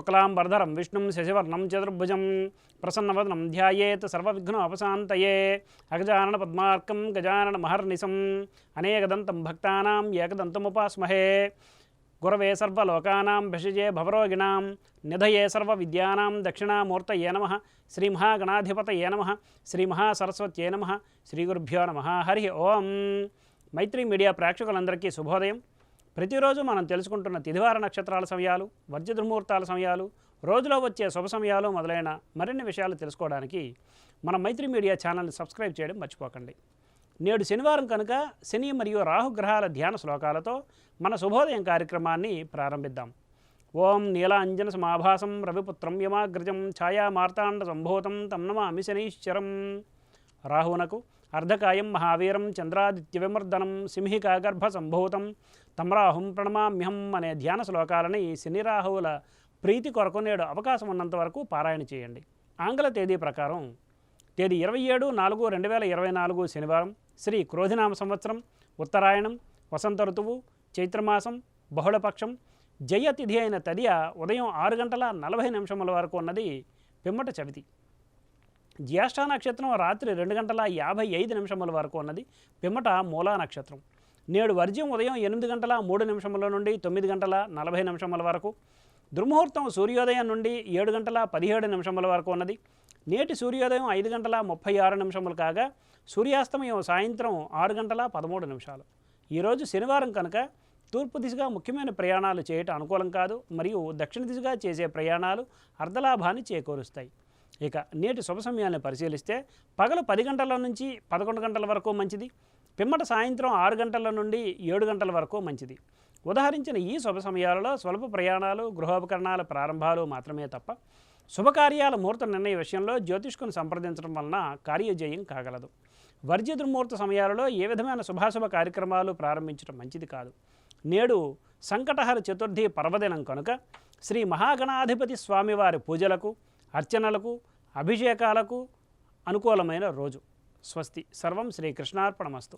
శుక్లాంబరధరం విష్ణుం శశివర్ణం చతుర్భుజం ప్రసన్నవదనం ధ్యాయేత్ సర్వవిఘ్నోపశాంతయే అగజానన పద్మార్కం గజానన మహర్నిశం అనేకదంతం భక్తానాం ఏకదంతముపాస్మహే గురవే సర్వలోకానాం భిషజే భవరోగిణాం నిధయే సర్వవిద్యానాం దక్షిణామూర్తయే నమః శ్రీమహాగణాధిపతయే నమః శ్రీమహాసరస్వత్యే నమః శ్రీగురుభ్యో నమః హరి ఓం. మైత్రి మీడియా ప్రేక్షకులందరికీ శుభోదయం. ప్రతిరోజు మనం తెలుసుకుంటున్న తిథివార నక్షత్రాల సమయాలు, వర్జ్య దుర్ముహూర్తాల సమయాలు, రోజులో వచ్చే శుభ సమయాలు మొదలైన మరిన్ని విషయాలు తెలుసుకోవడానికి మన మైత్రి మీడియా ఛానల్ని సబ్స్క్రైబ్ చేయడం మర్చిపోకండి. నేడు శనివారం కనుక శని మరియు రాహుగ్రహాల ధ్యాన శ్లోకాలతో మన శుభోదయం కార్యక్రమాన్ని ప్రారంభిద్దాం. ఓం నీలాంజన సమాభాసం రవిపుత్రం యమాగ్రజం ఛాయా మార్తాండ సంభూతం తం నమామి శనీశ్వరం. రాహునకు అర్ధకాయం మహావీరం చంద్రాదిత్య విమర్దనం సింహికా గర్భ సంభూతం తమ్రాహుం ప్రణమామ్యహం అనే ధ్యాన శ్లోకాలని శని రాహువుల ప్రీతి కొరకు నేడు అవకాశం ఉన్నంత వరకు పారాయణ చేయండి. ఆంగ్ల తేదీ ప్రకారం తేదీ 27/4/2024 శనివారం, శ్రీ క్రోధినామ సంవత్సరం, ఉత్తరాయణం, వసంత ఋతువు, చైత్రమాసం, బహుళపక్షం, జయతిథి అయిన తదియ ఉదయం 6:40 వరకు ఉన్నది పిమ్మట చవితి. జ్యేష్ఠ నక్షత్రం రాత్రి 2:55 వరకు ఉన్నది పిమ్మట మూలా నక్షత్రం. నేడు వర్జ్యం ఉదయం 8:03 నుండి 9:40 వరకు. దుర్ముహూర్తం సూర్యోదయం నుండి 7:17 వరకు ఉన్నది. నేటి సూర్యోదయం 5:36 కాగా సూర్యాస్తమయం సాయంత్రం 6:13. ఈరోజు శనివారం కనుక తూర్పు దిశగా ముఖ్యమైన ప్రయాణాలు చేయటం అనుకూలం కాదు, మరియు దక్షిణ దిశగా చేసే ప్రయాణాలు అర్ధలాభాన్ని చేకూరుస్తాయి. ఇక నేటి శుభ సమయాన్ని పరిశీలిస్తే పగలు 10 గంటల నుంచి 11 గంటల వరకు మంచిది, పిమ్మట సాయంత్రం 6 గంటల నుండి 7 గంటల వరకు మంచిది. ఉదహరించిన ఈ శుభ సమయాలలో స్వల్ప ప్రయాణాలు, గృహోపకరణాల ప్రారంభాలు మాత్రమే తప్ప శుభకార్యాల ముహూర్త నిర్ణయ విషయంలో జ్యోతిష్కుని సంప్రదించడం వలన కార్యజయం కాగలదు. వర్జ్య దుర్ముహూర్త సమయాలలో ఏ విధమైన శుభాశుభ కార్యక్రమాలు ప్రారంభించడం మంచిది కాదు. నేడు సంకటహర చతుర్థి పర్వదినం కనుక శ్రీ మహాగణాధిపతి స్వామివారి పూజలకు, అర్చనలకు, అభిషేకాలకు అనుకూలమైన రోజు. స్వస్తి. సర్వం శ్రీకృష్ణార్పణమస్తు.